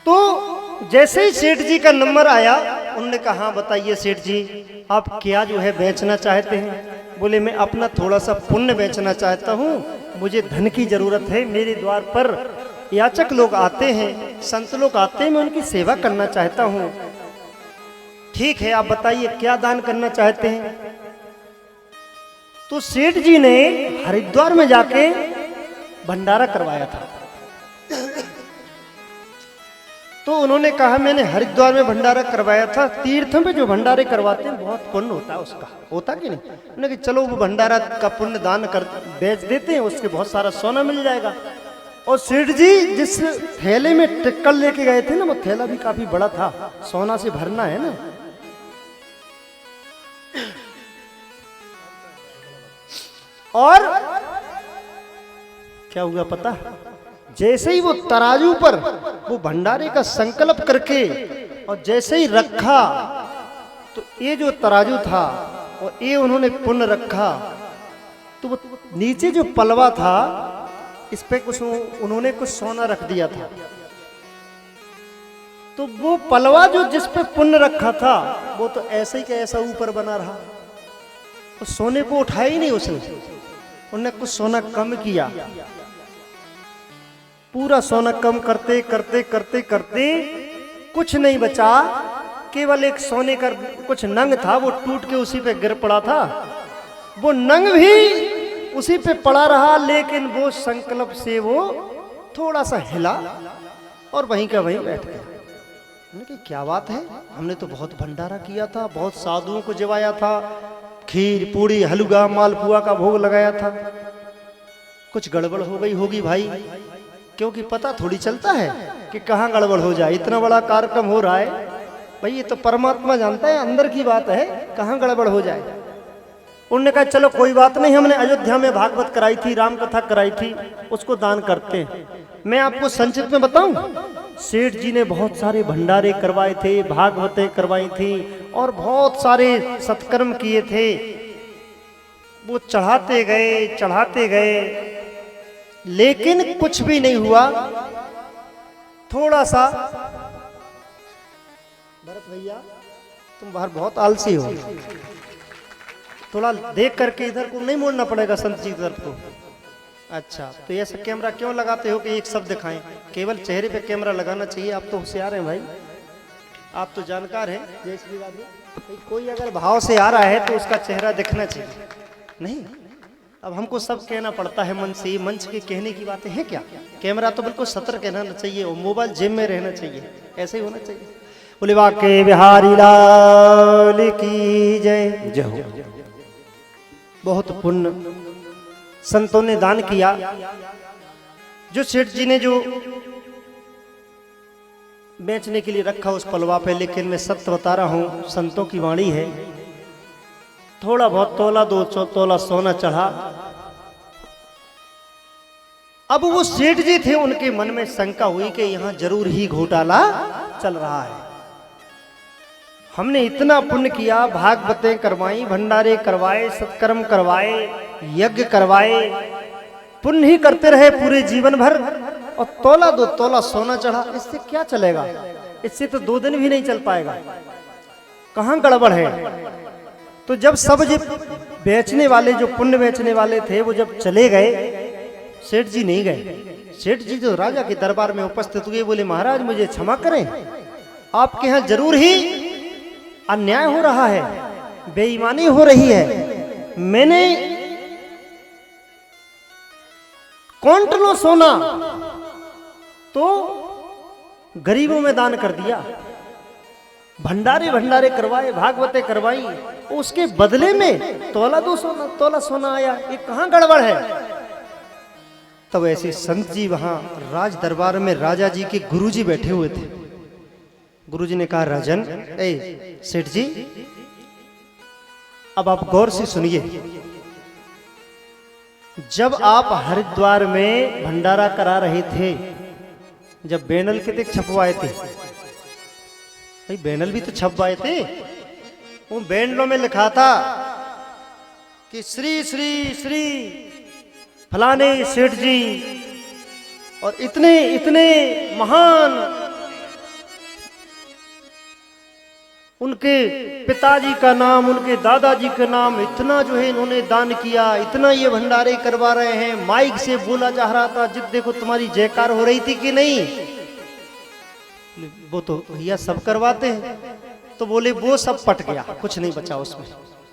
तो जैसे ही सेठ जी का नंबर आया, उन्होंने कहा हाँ बताइए सेठ जी, आप क्या जो है बेचना चाहते हैं? बोले मैं अपना थोड़ा सा पुण्य बेचना चाहता हूँ, मुझे धन की जरूरत है, मेरे द्वार पर याचक लोग आते हैं, संत लोग आते हैं, मैं उनकी सेवा करना चाहता हूँ। ठीक है, आप बताइए क्या दान करना चाहते हैं? तो सेठ जी ने हरिद्वार में जाके भंडारा करवाया था। तो उन्होंने कहा मैंने हरिद्वार में भंडारा करवाया था, तीर्थ में जो भंडारे करवाते हैं बहुत पुण्य होता है उसका, होता कि नहीं? उन्होंने कहा चलो वो भंडारा का पुण्य दान कर बेच देते हैं, उसके बहुत सारा सोना मिल जाएगा। और सेठ जी जिस थैले में टिक्कर लेके गए थे ना, वो थैला भी काफी बड़ा था, सोना से भरना है ना। और क्या हुआ पता? जैसे ही वो तराजू पर वो भंडारे का संकल्प करके और जैसे ही रखा, तो ये जो तराजू था और ये उन्होंने पुण्य रखा, तो वो नीचे जो पलवा था इस पे कुछ उन्होंने कुछ सोना रख दिया था। तो वो पलवा जो जिस पे पुण्य रखा था वो तो ऐसे ही का ऐसा ऊपर बना रहा, तो सोने को उठाया ही नहीं उसने। उन्होंने कुछ सोना कम किया, पूरा सोना कम करते करते करते करते कुछ नहीं बचा, केवल एक सोने का कुछ नंग था, वो टूट के उसी पे गिर पड़ा था। वो नंग भी उसी पे पड़ा रहा, लेकिन वो संकल्प से वो थोड़ा सा हिला और वहीं का वहीं बैठ गया। उन्होंने कहा क्या बात है, हमने तो बहुत भंडारा किया था, बहुत साधुओं को जिवाया था, खीर पूड़ी हलवा मालपुआ का भोग लगाया था, कुछ गड़बड़ हो गई होगी भाई, क्योंकि पता थोड़ी चलता है कि कहाँ गड़बड़ हो जाए। इतना बड़ा कार्यक्रम हो रहा है भाई, ये तो परमात्मा जानता है, अंदर की बात है, कहाँ गड़बड़ हो जाए। उन्होंने कहा चलो कोई बात नहीं, हमने अयोध्या में भागवत कराई थी, राम कथा कराई थी, उसको दान करते हैं। मैं आपको संक्षिप्त में बताऊं, सेठ जी ने बहुत सारे भंडारे करवाए थे, भागवतें करवाई थी और बहुत सारे सत्कर्म किए थे। वो चढ़ाते गए, लेकिन कुछ भी नहीं हुआ। थोड़ा सा, भरत भैया तुम बाहर बहुत आलसी हो, थोड़ा देख करके इधर को नहीं मोड़ना पड़ेगा संत जी की तरफ को। अच्छा, तो ऐसा कैमरा क्यों लगाते हो कि एक शब्द दिखाएं? केवल चेहरे पे कैमरा लगाना चाहिए। आप तो होशियार हैं भाई, आप तो जानकार हैं। जैसे भी कोई अगर भाव से आ रहा है तो उसका चेहरा दिखना चाहिए। नहीं, अब हमको सब कहना पड़ता है मन से, मंच के कहने की बातें हैं क्या? कैमरा तो बिल्कुल सतर्क रहना चाहिए और मोबाइल जेब में रहना चाहिए, ऐसे ही होना चाहिए। बोले वाके बिहारी लाल की जय। जय हो। बहुत पुण्य संतों ने दान किया। जो सेठ जी ने जो बेचने के लिए रखा उस पलवा पे, लेकिन मैं सत्य बता रहा हूं, संतों की वाणी है, थोड़ा बहुत तोला 2 तोला सोना चढ़ा। अब वो सेठ जी थे, उनके मन में शंका हुई कि यहां जरूर ही घोटाला चल रहा है। हमने इतना पुण्य किया, भागवतें करवाई, भंडारे करवाए, सत्कर्म करवाए, यज्ञ करवाए, पुण्य ही करते रहे पूरे जीवन भर, और तोला 2 तोला सोना चढ़ा, इससे क्या चलेगा? इससे तो 2 दिन भी नहीं चल पाएगा। कहां गड़बड़ है? तो जब सब जो बेचने वाले, जो पुण्य बेचने वाले थे, वो जब चले गए, सेठ जी नहीं गए। सेठ जी जो राजा के दरबार में उपस्थित हुए, बोले महाराज मुझे क्षमा करें, आपके यहाँ जरूर ही अन्याय हो रहा है, बेईमानी हो रही है। मैंने क्विंटलों सोना तो गरीबों में दान कर दिया, भंडारे करवाए, भागवतें करवाई, उसके बदले में तोला 2 तोला सोना आया, ये कहां गड़बड़ है? तब ऐसे संत जी वहां राज दरबार में राजा जी के गुरुजी बैठे हुए थे। गुरुजी ने कहा राजन, ए सेठ जी, अब आप गौर से सुनिए। जब आप हरिद्वार में भंडारा करा रहे थे, जब बैनल के छपवाए थे, भाई बैनल भी तो छपवाए थे, वो बैनलों में लिखा था कि श्री श्री श्री फलाने सेठ जी और इतने इतने महान उनके पिताजी का नाम, उनके दादाजी का नाम, इतना जो है इन्होंने दान किया, इतना ये भंडारे करवा रहे हैं। माइक से बोला जा रहा था, जिद देखो तुम्हारी जयकार हो रही थी कि नहीं? वो तो भैया सब करवाते हैं। तो बोले वो सब पट गया, कुछ नहीं बचा उसमें।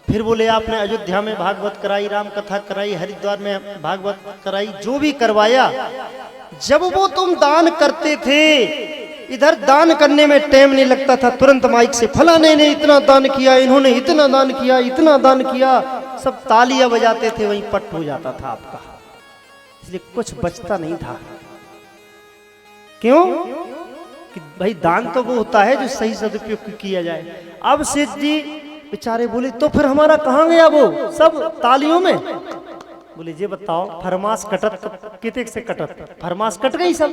फिर बोले आपने अयोध्या में भागवत कराई, राम कथा कराई, हरिद्वार में भागवत कराई, जो भी करवाया, जब वो तुम दान करते थे, इधर दान करने में टाइम नहीं लगता था, तुरंत माइक से फलाने ने इतना दान किया, इन्होंने इतना दान किया, इतना दान किया, सब तालियां बजाते थे, वहीं पट हो जाता था आपका। इसलिए कुछ बचता नहीं था। क्यों? कि भाई दान तो वो होता है जो सही सदुपयोग किया जाए। अब सेठ जी बेचारे बोले तो फिर हमारा कहाँ गया वो सब तालियों में? बोले ये बताओ, फरमाश कटत कितने से कटत? फरमाश कट गई सब।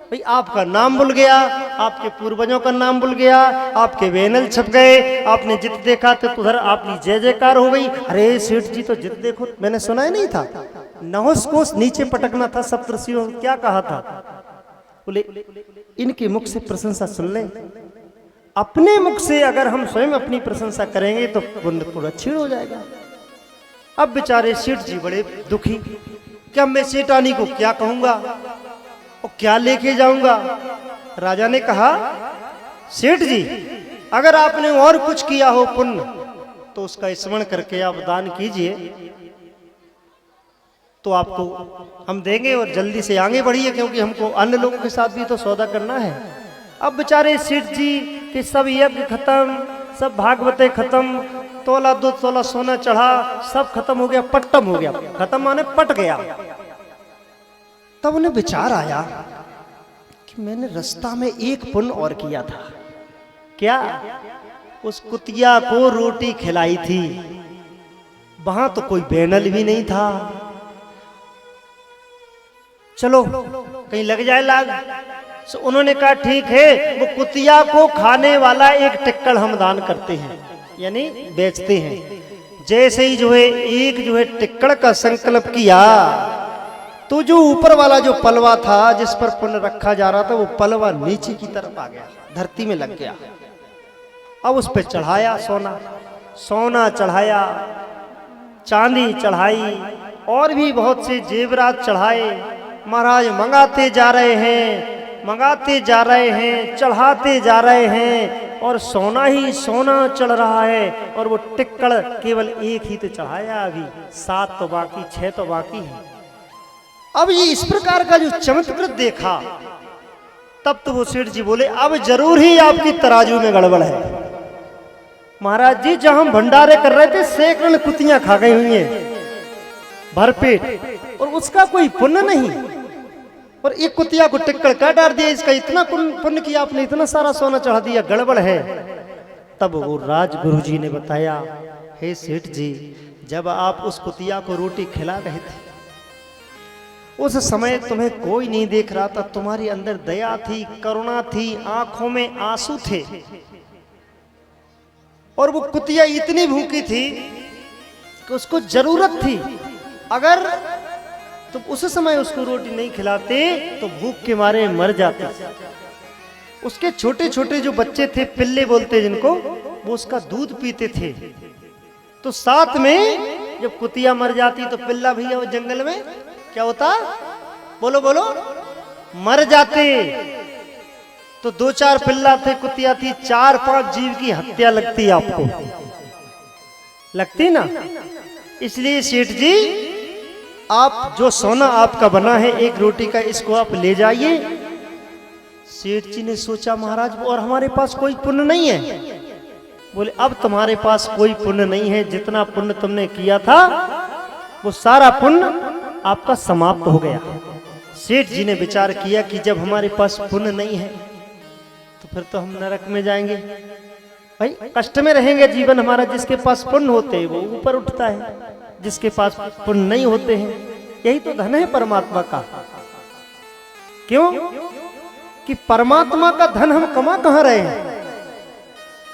भाई आपका नाम भूल गया, आपके पूर्वजों का नाम भूल गया, आपके बैनर छप गए, आपने जित देखा तो उधर आपकी जय जयकार हो गई। अरे सेठ जी तो जित देखो, मैंने सुना ही नहीं था, नहुस कोस नीचे पटकना था सप्तऋषियों, क्या कहा था? बोले इनके मुख से प्रशंसा सुन ले। अपने मुख से अगर हम स्वयं अपनी प्रशंसा करेंगे तो पुण्य पूरा छीड़ हो जाएगा। अब बेचारे सेठ जी बड़े दुखी, क्या मैं सेठानी को क्या कहूंगा और क्या लेके जाऊंगा? राजा ने कहा, सेठ जी अगर आपने और कुछ किया हो पुण्य तो उसका स्मरण करके आप दान कीजिए, तो आपको हम देंगे और जल्दी से आगे बढ़िए, क्योंकि हमको अन्य लोगों के साथ भी तो सौदा करना है। अब बेचारे सेठ जी के सब यज्ञ खत्म, सब भागवतें खत्म, तोला 2 तोला सोना चढ़ा, सब खत्म हो गया, पट्टम हो गया। खत्म माने पट गया। तब उन्हें विचार आया कि मैंने रास्ता में एक पुण्य और किया था। क्या? उस कुतिया को रोटी खिलाई थी, वहां तो कोई बैनल भी नहीं था। चलो कहीं लग जाए लाग। तो उन्होंने कहा ठीक है, वो कुतिया को खाने वाला एक टिक्कड़ हम दान करते हैं, यानी बेचते हैं। जैसे ही जो है एक जो है टिक्कड़ का संकल्प किया, तो जो ऊपर वाला जो पलवा था जिस पर पुण्य रखा जा रहा था, वो पलवा नीचे की तरफ आ गया, धरती में लग गया। अब उस पर चढ़ाया सोना, सोना चढ़ाया, चांदी चढ़ाई, और भी बहुत से जेवरात चढ़ाए। महाराज मंगाते जा रहे हैं, मंगाते जा रहे हैं, चढ़ाते जा रहे हैं, और सोना ही सोना चढ़ रहा है। और वो टिक्कड़ केवल एक ही तो चढ़ाया, अभी 7 तो बाकी, 6 तो बाकी है। अब ये इस प्रकार का जो चमत्कृत देखा, तब तो वो सेठ जी बोले अब जरूर ही आपकी तराजू में गड़बड़ है। महाराज जी जहां हम भंडारे कर रहे थे, सैकड़ों कुतियां खा गई हुई हैं भरपेट, और उसका कोई पुण्य नहीं, और एक कुतिया को टिक्कड़ का डाल दिया, इसका इतना पुण्य किया आपने, इतना सारा सोना चढ़ा दिया, गड़बड़ है। तब वो राजगुरु जी ने बताया, हे सेठ जी, जब आप उस कुतिया को रोटी खिला रहे थे, उस समय तुम्हें कोई नहीं देख रहा था, तुम्हारे अंदर दया थी, करुणा थी, आंखों में आंसू थे, और वो कुतिया इतनी भूखी थी कि उसको जरूरत थी। अगर तो उस समय उसको रोटी नहीं खिलाते तो भूख के मारे मर जाते। उसके छोटे छोटे जो बच्चे थे, पिल्ले बोलते जिनको, वो उसका दूध पीते थे। तो साथ में जब कुतिया मर जाती तो पिल्ला भैया वो जंगल में क्या होता, बोलो बोलो, मर जाते। तो 2-4 पिल्ला थे, कुतिया थी, 4-5 जीव की हत्या लगती आपको, लगती ना। इसलिए सेठ जी, आप जो सोना आपका बना है एक रोटी का, इसको आप ले जाइए। सेठ जी ने सोचा, महाराज और हमारे पास कोई पुण्य नहीं है। बोले अब तुम्हारे पास कोई पुण्य नहीं है, जितना पुण्य तुमने किया था वो सारा पुण्य आपका समाप्त हो गया। सेठ जी ने विचार किया कि जब हमारे पास पुण्य नहीं है तो फिर तो हम नरक में जाएंगे, भाई कष्ट में रहेंगे जीवन हमारा। जिसके पास पुण्य होते हैं वो ऊपर उठता है, जिसके पास पुण्य नहीं होते हैं, यही तो धन है परमात्मा का। क्यों? कि परमात्मा का धन हम कमा कहां रहे हैं?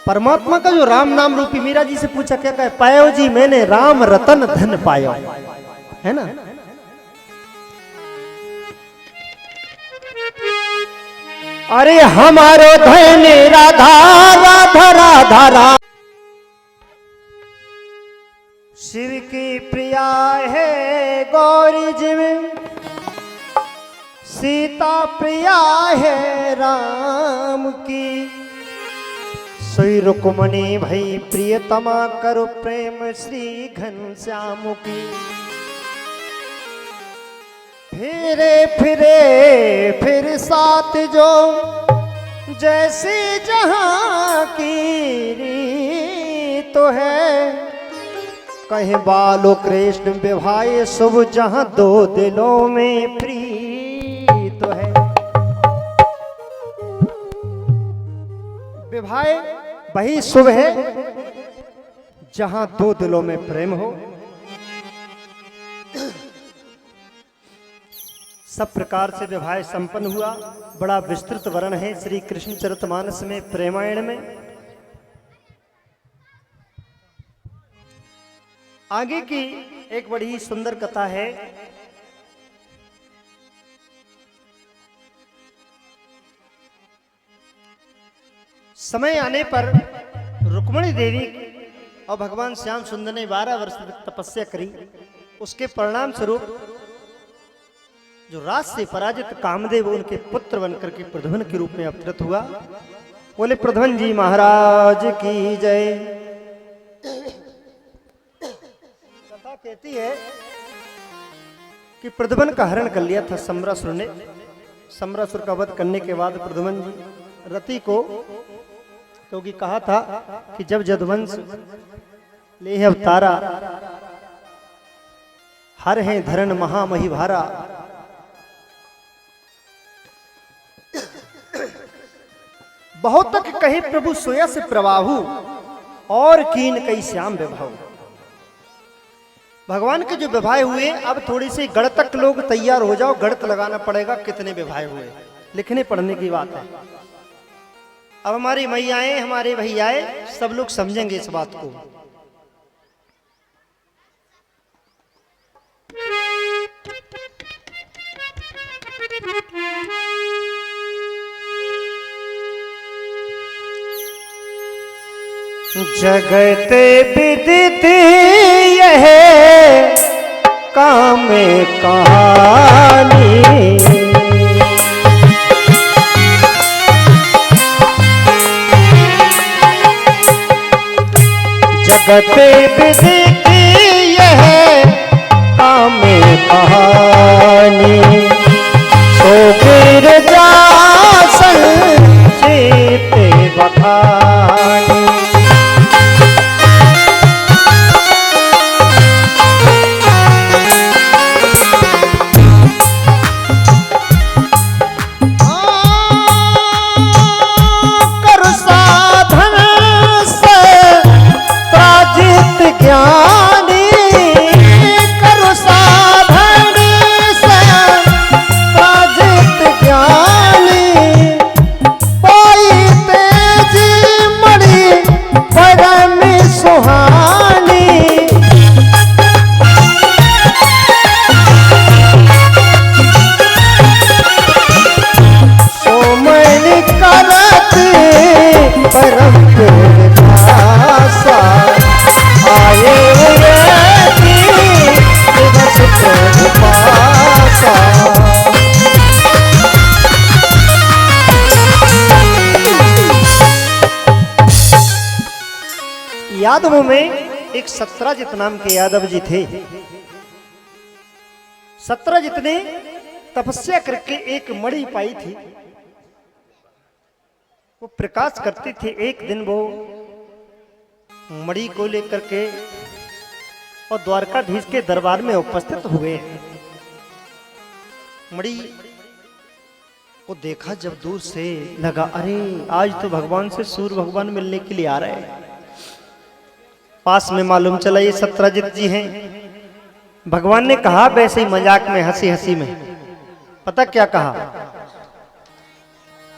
परमात्मा का जो राम नाम रूपी, मीरा जी से पूछा क्या कहे, पायो जी मैंने राम रतन धन पायो, है ना। अरे हमारो धन राधा राधा राधा राधा, शिव की प्रिया है गौरी जी में, सीता प्रिया है राम की, सोई रुक्मणी भई प्रियतमा करो प्रेम श्री घनश्याम की। फिरे फिरे फिर साथ जो जैसी जहां की रीत तो है, कहे बालो कृष्ण विवाह शुभ जहां दो दिलों में प्रीत तो है। विवाह वही शुभ है जहां दो दिलों में प्रेम हो। सब प्रकार से विवाह संपन्न हुआ। बड़ा विस्तृत वर्णन है श्री कृष्ण चरितमानस में, प्रेमायण में। आगे की एक बड़ी सुंदर कथा है। समय आने पर रुक्मिणी देवी और भगवान श्याम सुंदर ने 12 वर्ष तक तपस्या करी। उसके परिणाम स्वरूप जो राज से पराजित कामदेव उनके पुत्र बनकर के प्रद्युम्न के रूप में अवतरित हुआ। बोले प्रद्युम्न जी महाराज की जय। कथा कहती है कि प्रद्युम्न का हरण कर लिया था सम्रासुर ने। सम्रासुर का वध करने के बाद प्रद्युम्न जी रति को, क्योंकि कहा था कि जब जदुवंश ले अवतारा, हर है धरण महामही भारा, बहुत तक कहे प्रभु सोया से प्रवाहु, और कीन कई श्याम विभाव। भगवान के जो विवाह हुए, अब थोड़ी सी गणतक लोग तैयार हो जाओ, गणत लगाना पड़ेगा कितने विवाह हुए, लिखने पढ़ने की बात है। अब हमारी मैयाएं, हमारे भैयाएं, सब लोग समझेंगे इस बात को। जगत विदित यह काम कहानी, जगत विदित यह काम कहानी, सो फिर जा संचित बखानी। ज्ञानी करु साधन से प्राजित ज्ञानी, पाई तेज मणि परम सुहानी। सोमन करत परम भाषा, आए दिवस प्रभु पासा। यादवों में एक सत्रजित नाम के यादव जी थे। सत्रजित ने तपस्या करके एक मणि पाई थी, वो प्रकाश करती थी। एक दिन वो मणि को लेकर के और द्वारकाधीश के दरबार में उपस्थित हुए। मणि को देखा जब दूर से, लगा अरे आज तो भगवान से सूर्य भगवान मिलने के लिए आ रहे हैं। पास में मालूम चला ये सत्रजित जी हैं। भगवान ने कहा वैसे ही मजाक में, हंसी हंसी में, पता क्या कहा?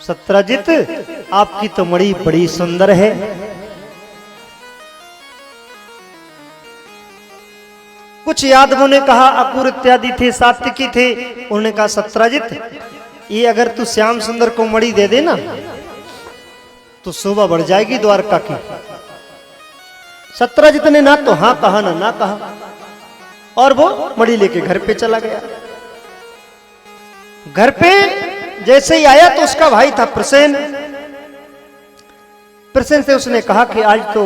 सत्रजित आपकी तो मणि बड़ी सुंदर है। कुछ यादवों ने कहा, अकुर इत्यादि थे, सात्विकी थे, उन्होंने कहा सत्रजित ये अगर तू श्याम सुंदर को मणि दे देना तो शोभा बढ़ जाएगी द्वारका की। सत्यजित ने ना तो हाँ कहा ना कहा, और वो मणि लेके घर पे चला गया। घर पे जैसे ही आया तो उसका भाई था प्रसेन। प्रसेन से उसने कहा कि आज तो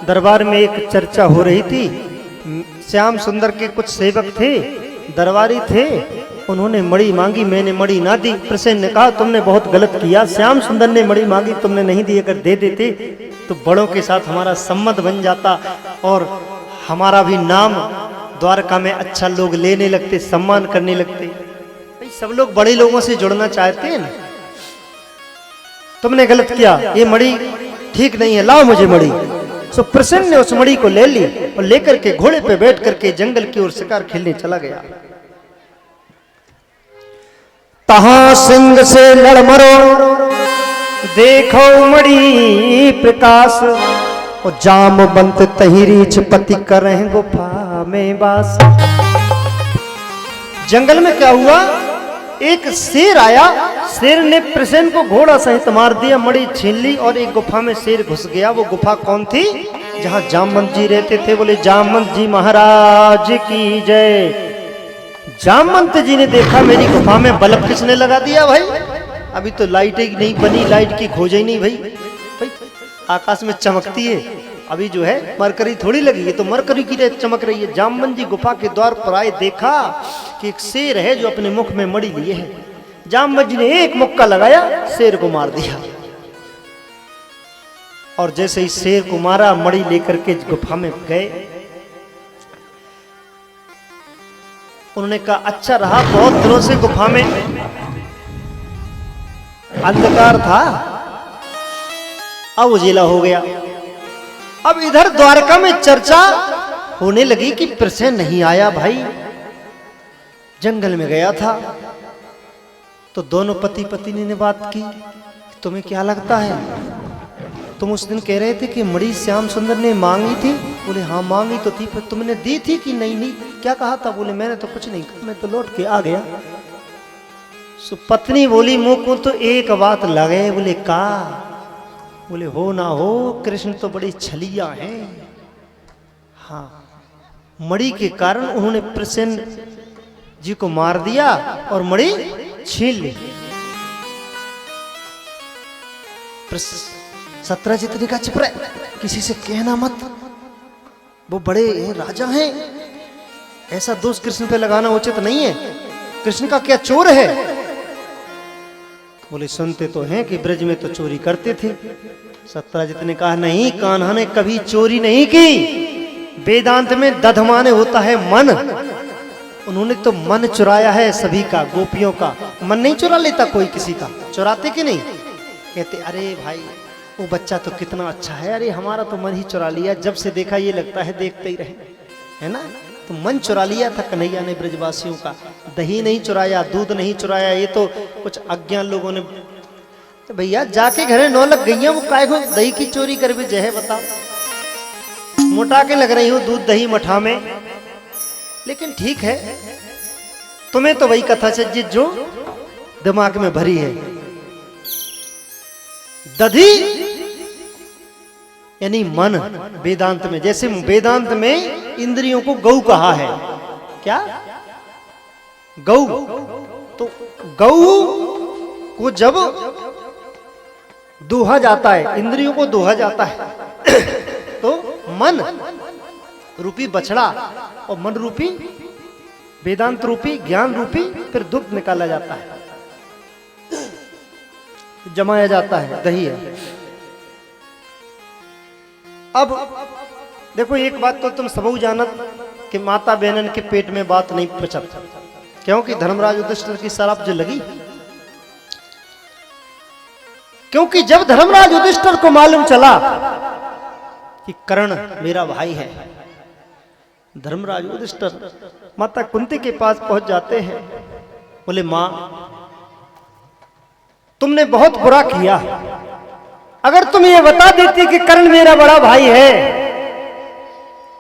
दरबार में एक चर्चा हो रही थी, श्याम सुंदर के कुछ सेवक थे, दरबारी थे, उन्होंने मणि मांगी, मैंने मणि ना दी। प्रसेन ने कहा तुमने बहुत गलत किया, श्याम सुंदर ने मणि मांगी, तुमने नहीं दी। अगर दे देते तो बड़ों के साथ हमारा संबंध बन जाता और हमारा भी नाम द्वारका में अच्छा लोग लेने लगते, सम्मान करने लगते। भाई सब लोग बड़े लोगों से जुड़ना चाहते हैं ना। तुमने गलत किया, ये मणि ठीक नहीं है, लाओ मुझे मणि। सो प्रसन्न ने उस मणि को ले ली और लेकर के घोड़े पे बैठ करके जंगल की ओर शिकार खेलने चला गया। तहां सिंह से लड़ मरो, देखो मणि प्रकाश, और जामवंत तही रीछ पति करें गुफा में वास। जंगल में क्या हुआ, एक शेर आया, शेर ने प्रसेन को घोड़ा सहित मार दिया, मणि छीन ली और एक गुफा में शेर घुस गया। वो गुफा कौन थी, जहां जामवंत जी रहते थे। बोले जामवंत जी महाराज की जय। जामवंत जी ने देखा मेरी गुफा में बल्ब किसने लगा दिया भाई, अभी तो लाइट ही नहीं बनी, लाइट की खोज ही नहीं भाई, आकाश में चमकती है, अभी जो है मरकरी थोड़ी लगी है, तो मरकरी की चमक रही है। जामवंत जी गुफा के द्वार पर आए, देखा कि एक शेर है जो अपने मुख में मणि लिए है। जामवंत जी ने एक मुक्का लगाया, शेर को मार दिया, और जैसे ही शेर को मारा मणि लेकर के गुफा में गए। उन्होंने कहा अच्छा रहा, बहुत दिनों से गुफा में अंधकार था, अब उजिला हो गया। अब इधर द्वारका में चर्चा होने लगी कि प्रसेन नहीं आया भाई, जंगल में गया था। तो दोनों पति पत्नी ने बात की, तुम्हें क्या लगता है, तुम उस दिन कह रहे थे कि मणि श्याम सुंदर ने मांगी थी। बोले हाँ मांगी तो थी, पर तुमने दी थी कि नहीं? क्या कहा था? बोले मैंने तो कुछ नहीं कहा, मैं तो लौट के आ गया। सो पत्नी बोली मुंह को तो एक बात लगे। बोले का? बोले हो ना हो, कृष्ण तो बड़ी छलिया हैं। हाँ, मणि के कारण उन्होंने प्रसेन जी को मार दिया और मणि छीन ली। सत्यजित ने कहा चुप रहे, किसी से कहना मत, वो बड़े राजा हैं, ऐसा दोष कृष्ण पे लगाना उचित नहीं है। कृष्ण का क्या चोर है? बोले सुनते तो हैं कि ब्रज में तो चोरी करते थे। सत्यजित ने कहा नहीं, कान्हा ने कभी चोरी नहीं की। वेदांत में दधमाने होता है मन, उन्होंने तो मन चुराया है सभी का, गोपियों का। मन नहीं चुरा लेता कोई किसी का, चुराते कि नहीं? कहते अरे भाई वो बच्चा तो कितना अच्छा है, अरे हमारा तो मन ही चुरा लिया, जब से देखा ये लगता है देखते ही रहे, है ना। तो मन चुरा लिया था कन्हैया ने ब्रजवासियों का, दही नहीं चुराया, दूध नहीं चुराया। ये तो कुछ अज्ञान लोगों ने, तो भैया जाके घरे 9 लग गई है, वो काय को दही की चोरी कर भी जय बताओ। मोटा के लग रही हूँ दूध दही मठा में, लेकिन ठीक है, तुम्हें तो वही कथा चाहिए जो दिमाग में भरी है। दधी यानी मन, वेदांत में, जैसे वेदांत में इंद्रियों को गौ कहा है। क्या? गौ। तो गौ को जब दोहा जाता है, इंद्रियों को दोहा जाता है तो मन रूपी बछड़ा और मन रूपी वेदांत रूपी ज्ञान रूपी फिर दुग्ध निकाला जाता है, जमाया जाता है, दही है। अब देखो एक बात तो तुम सबू जानत कि माता बहनन के पेट में बात नहीं पचत, क्योंकि धर्मराज युधिष्ठिर की शराब जो लगी, क्योंकि जब धर्मराज युधिष्ठिर को मालूम चला कि कर्ण मेरा भाई है, धर्मराज युधिष्ठिर माता कुंती के पास पहुंच जाते हैं। बोले मां तुमने बहुत बुरा किया, अगर तुम ये बता देती कि कर्ण मेरा बड़ा भाई है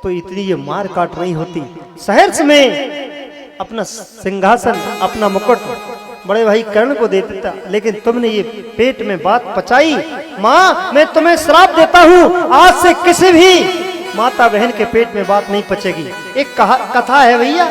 तो इतनी ये मार काट नहीं होती। सहर्ष में अपना सिंहासन, अपना मुकुट बड़े भाई कर्ण को दे देता, लेकिन तुमने ये पेट में बात पचाई। माँ मैं तुम्हें श्राप देता हूँ, आज से किसी भी माता बहन के पेट में बात नहीं पचेगी। एक कथा है भैया,